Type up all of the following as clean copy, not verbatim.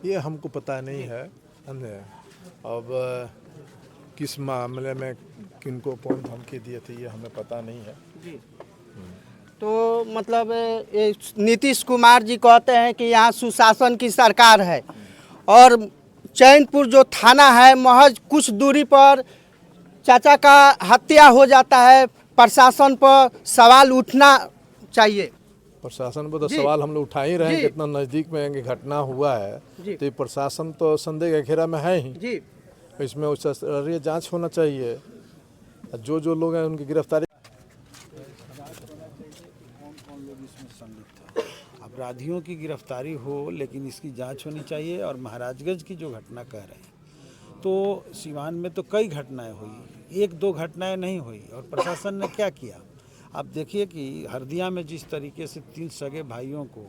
ये हमको पता नहीं है, समझे। अब किस मामले में किनको कौन धमकी दिए थे ये हमें पता नहीं है जी। तो मतलब ये नीतीश कुमार जी कहते हैं कि यहाँ सुशासन की सरकार है और चैनपुर जो थाना है महज कुछ दूरी पर चाचा का हत्या हो जाता है। प्रशासन पर सवाल उठना चाहिए। प्रशासन पर तो जी सवाल हम लोग उठा ही रहे हैं जी कि इतना नज़दीक में ये घटना हुआ है, जी तो ये प्रशासन तो संदेह के घेरा में है ही। जी। इसमें उच्चस्तरीय जांच होना चाहिए, जो जो लोग हैं उनकी गिरफ्तारी। कौन लोग इसमें संलिप्त है, अपराधियों की गिरफ्तारी हो, लेकिन इसकी जांच होनी चाहिए। और महाराजगंज की जो घटना कह रहे हैं, तो सीवान में तो कई घटनाएं हुई, एक दो घटनाएं नहीं हुई। और प्रशासन ने क्या किया, आप देखिए कि हरदिया में जिस तरीके से 3 सगे भाइयों को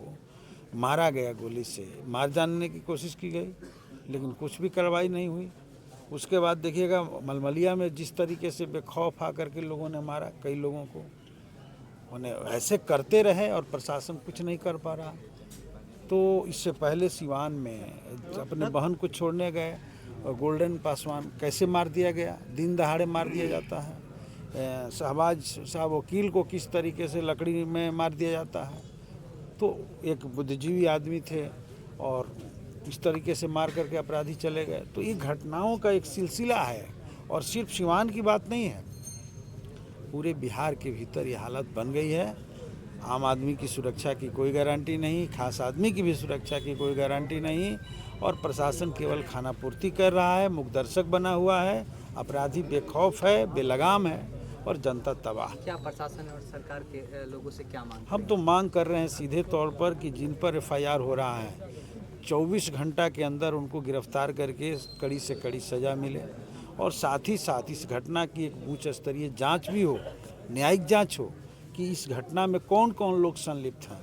मारा गया, गोली से मार जानने की कोशिश की गई, लेकिन कुछ भी कार्रवाई नहीं हुई। उसके बाद देखिएगा मलमलिया में जिस तरीके से बेखौफ आकर के लोगों ने मारा कई लोगों को, उन्हें ऐसे करते रहे और प्रशासन कुछ नहीं कर पा रहा। तो इससे पहले सिवान में अपने बहन को छोड़ने गए और गोल्डन पासवान कैसे मार दिया गया, दिन दहाड़े मार दिया जाता है। शहबाज साहब वकील को किस तरीके से लकड़ी में मार दिया जाता है। तो एक बुद्धिजीवी आदमी थे और इस तरीके से मार करके अपराधी चले गए। तो ये घटनाओं का एक सिलसिला है और सिर्फ सिवान की बात नहीं है, पूरे बिहार के भीतर ये हालत बन गई है। आम आदमी की सुरक्षा की कोई गारंटी नहीं, खास आदमी की भी सुरक्षा की कोई गारंटी नहीं, और प्रशासन केवल खाना पूर्ति कर रहा है, मुखदर्शक बना हुआ है। अपराधी बेखौफ है, बेलगाम है और जनता तबाह। क्या प्रशासन और सरकार के लोगों से क्या मांग? हम तो मांग कर रहे हैं सीधे तौर पर कि जिन पर एफआईआर हो रहा है 24 घंटा के अंदर उनको गिरफ्तार करके कड़ी से कड़ी सज़ा मिले, और साथ ही साथ इस घटना की एक उच्च स्तरीय जांच भी हो, न्यायिक जांच हो कि इस घटना में कौन कौन लोग संलिप्त हैं।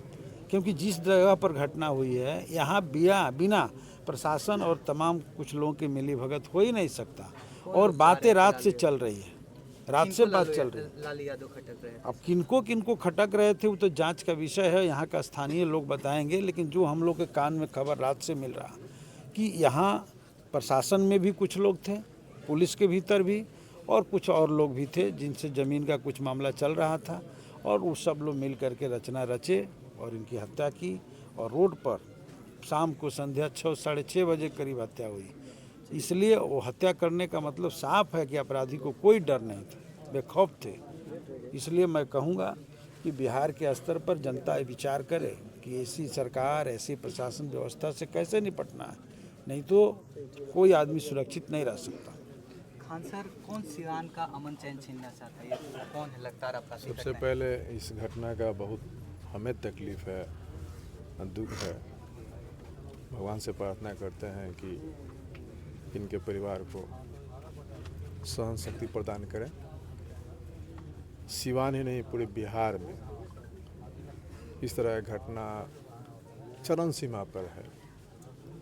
क्योंकि जिस जगह पर घटना हुई है यहाँ बिना प्रशासन और तमाम कुछ लोगों के मिली भगत हो ही नहीं सकता। और बातें रात से चल रही है, रात से बात चल रही है। लालू यादव खटक रहे थे। अब किनको खटक रहे थे वो तो जांच का विषय है, यहाँ का स्थानीय लोग बताएंगे। लेकिन जो हम लोग के कान में खबर रात से मिल रहा कि यहाँ प्रशासन में भी कुछ लोग थे, पुलिस के भीतर भी, और कुछ और लोग भी थे जिनसे ज़मीन का कुछ मामला चल रहा था, और वो सब लोग मिल करके रचना रचे और इनकी हत्या की। और रोड पर शाम को संध्या 6 साढ़े 6 बजे करीब हत्या हुई। इसलिए वो हत्या करने का मतलब साफ है कि अपराधी को कोई डर नहीं था, बेखौफ थे। इसलिए मैं कहूँगा कि बिहार के स्तर पर जनता विचार करे कि ऐसी सरकार, ऐसी प्रशासन व्यवस्था से कैसे निपटना है, नहीं तो कोई आदमी सुरक्षित नहीं रह सकता। खान सर, कौन सिवान का अमन चैन छीनना चाहता है? ये कौन है? लगातार आपका सबसे पहले इस घटना का बहुत हमें तकलीफ़ है, दुख है। भगवान से प्रार्थना करते हैं कि इनके परिवार को सहन शक्ति प्रदान करें। सिवान ही नहीं, पूरे बिहार में इस तरह की घटना चरम सीमा पर है,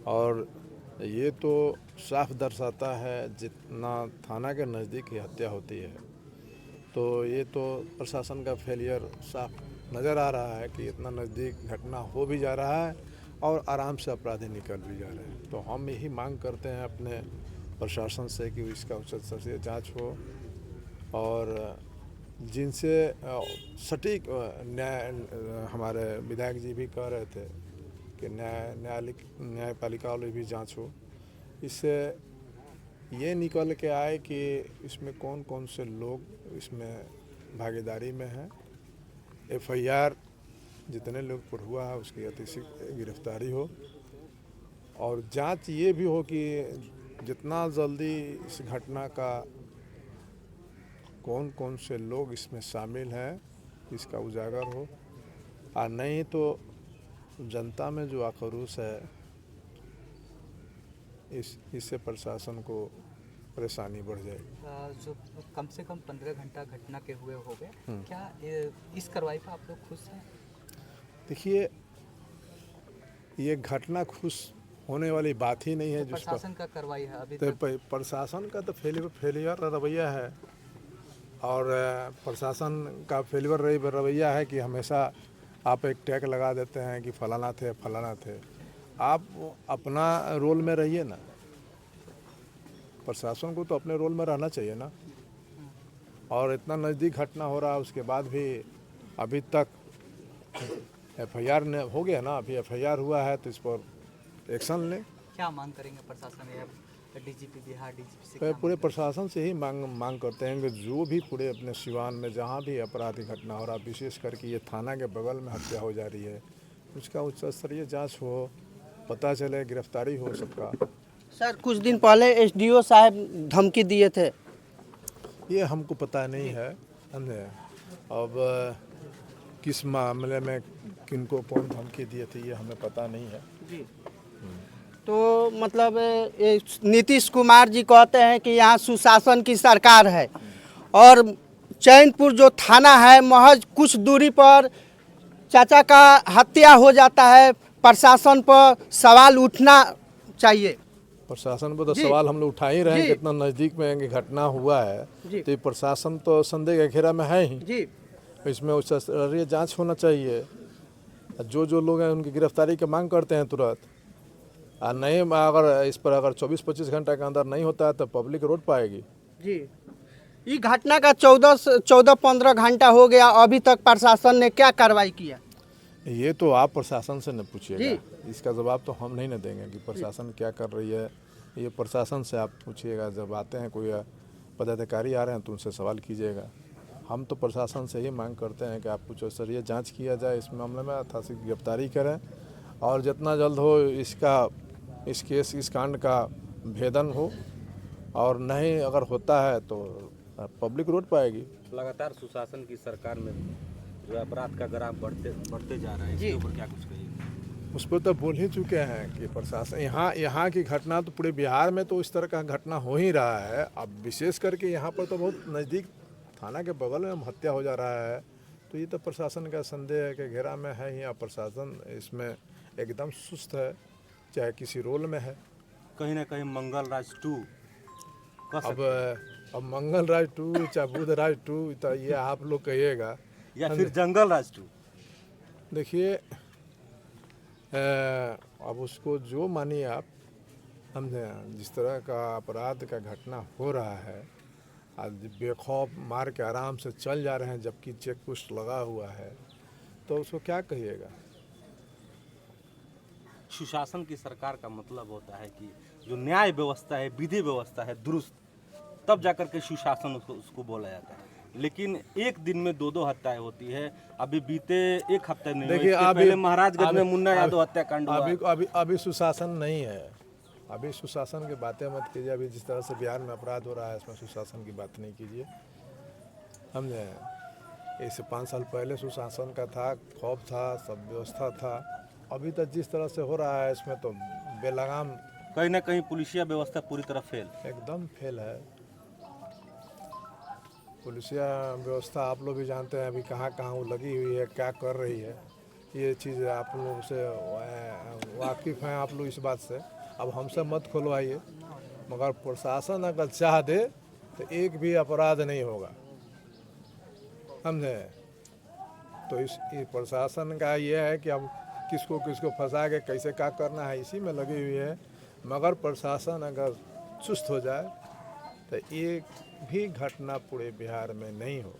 और ये तो साफ दर्शाता है जितना थाना के नज़दीक ही हत्या होती है, तो ये तो प्रशासन का फेलियर साफ नज़र आ रहा है कि इतना नज़दीक घटना हो भी जा रहा है और आराम से अपराधी निकल भी जा रहे हैं। तो हम यही मांग करते हैं अपने प्रशासन से कि इसका उचित स्तरीय जाँच हो, और जिनसे सटीक न्याय, हमारे विधायक जी भी कह रहे थे कि न्यायपालिका वाली भी जांच हो। इससे ये निकल के आए कि इसमें कौन कौन से लोग इसमें भागीदारी में हैं। एफआईआर जितने लोग पर हुआ है उसकी अतिशीघ्र गिरफ्तारी हो, और जांच ये भी हो कि जितना जल्दी इस घटना का कौन कौन से लोग इसमें शामिल हैं इसका उजागर हो, और नहीं तो जनता में जो आक्रोश है इससे प्रशासन को परेशानी बढ़ जाएगी। जो कम से कम 15 घंटा घटना के हुए हो गए, क्या इस कार्रवाई पर आप लोग खुश हैं? देखिए, ये घटना खुश होने वाली बात ही नहीं है। तो प्रशासन का कार्रवाई है अभी तो तक? प्रशासन का तो फेलियर रवैया है, और प्रशासन का फेलियर रवैया है कि हमेशा आप एक टैग लगा देते हैं कि फलाना थे फलाना थे, आप अपना रोल में रहिए ना, प्रशासन को तो अपने रोल में रहना चाहिए ना। और इतना नज़दीक घटना हो रहा है उसके बाद भी अभी तक एफआईआर ने हो गया ना, अभी एफआईआर हुआ है तो इस पर एक्शन लें। क्या मांग करेंगे प्रशासन या डीजीपी बिहार डीजीपी से? पूरे प्रशासन से ही मांग करते हैं कि जो भी पूरे अपने सिवान में जहाँ भी आपराधिक घटना हो रहा है, विशेष करके ये थाना के बगल में हत्या हो जा रही है, उसका उच्च स्तरीय जांच हो, पता चले, गिरफ्तारी हो सबका। सर कुछ दिन पहले एसडीओ साहब धमकी दिए थे। ये हमको पता नहीं है, समझे। अब किस मामले में किनको कौन धमकी दिए थे ये हमें पता नहीं है। जी। तो मतलब ये नीतीश कुमार जी कहते हैं कि यहाँ सुशासन की सरकार है और चैनपुर जो थाना है महज कुछ दूरी पर चाचा का हत्या हो जाता है। प्रशासन पर सवाल उठना चाहिए। प्रशासन पर तो जी। सवाल हम लोग उठा ही रहे हैं जी। कि इतना नज़दीक में कि घटना हुआ है, जी। तो ये प्रशासन तो संदेह के घेरा में है ही। जी इसमें उच्च स्तरीय जांच होना चाहिए। जो लोग हैं उनकी गिरफ्तारी की मांग करते हैं तुरंत, और नहीं अगर इस पर अगर 24-25 घंटा के अंदर नहीं होता है तो पब्लिक रोड पाएगी। जी। ये घटना का 14-15 घंटा हो गया, अभी तक प्रशासन ने क्या कार्रवाई किया? ये तो आप प्रशासन से न जी। पूछिएगा, इसका जवाब तो हम नहीं न देंगे कि प्रशासन क्या कर रही है। ये प्रशासन से आप पूछिएगा, जब आते हैं कोई पदाधिकारी आ रहे हैं तो उनसे सवाल कीजिएगा। हम तो प्रशासन से ही मांग करते हैं कि आप उच्च स्तरीय जाँच किया जाए इस मामले में, यथाशीघ्र गिरफ्तारी करें और जितना जल्द हो इस कांड का भेदन हो, और नहीं अगर होता है तो पब्लिक रोड पाएगी। लगातार सुशासन की सरकार में जो अपराध का ग्राफ बढ़ते जा रहा है, इसके ऊपर क्या कुछ कहिए? उस पर तो बोल ही चुके हैं कि प्रशासन यहाँ की घटना तो पूरे बिहार में तो इस तरह का घटना हो ही रहा है। अब विशेष करके यहाँ पर तो बहुत नज़दीक थाना के बगल में हत्या हो जा रहा है, तो ये तो प्रशासन का संदेह के घेरा में है ही। अब प्रशासन इसमें एकदम सुस्त है, चाहे किसी रोल में है। कहीं ना कहीं मंगल राज 2 अब मंगल राज 2 चाहे बुध राज 2 तो ये आप लोग कहिएगा, या फिर जंगल राज 2? देखिए अब उसको जो मानिए आप, समझे। जिस तरह का अपराध का घटना हो रहा है, आज बेखौफ मार के आराम से चल जा रहे हैं जबकि चेक पोस्ट लगा हुआ है, तो उसको क्या कहिएगा? सुशासन की सरकार का मतलब होता है कि जो न्याय व्यवस्था है, विधि व्यवस्था है दुरुस्त, तब जाकर के सुशासन उसको बोला जाता है। लेकिन एक दिन में 2 हत्याएं होती है। अभी बीते एक हफ्ते नहीं, देखिए पहले महाराजगंज में मुन्ना यादव हत्याकांड हुआ। अभी सुशासन नहीं है। अभी सुशासन की बातें मत कीजिए। अभी जिस तरह से बिहार में अपराध हो रहा है इसमें सुशासन की बात नहीं कीजिए, समझे। इससे 5 साल पहले सुशासन का था, खौफ था, सब व्यवस्था था। अभी तक जिस तरह से हो रहा है इसमें तो बेलगाम, कहीं ना कहीं पुलिसिया व्यवस्था पूरी तरह फेल, एकदम फेल है। पुलिसिया व्यवस्था आप लोग भी जानते हैं अभी कहाँ वो लगी हुई है, क्या कर रही है। ये चीज़ आप लोग से वाकिफ़ हैं आप लोग इस बात से। अब हमसे मत खुलवाइए, मगर प्रशासन अगर चाह दे तो एक भी अपराध नहीं होगा, समझे। तो इस प्रशासन का ये है कि अब किसको फंसा के कैसे क्या करना है इसी में लगी हुई है। मगर प्रशासन अगर चुस्त हो जाए तो एक भी घटना पूरे बिहार में नहीं हो।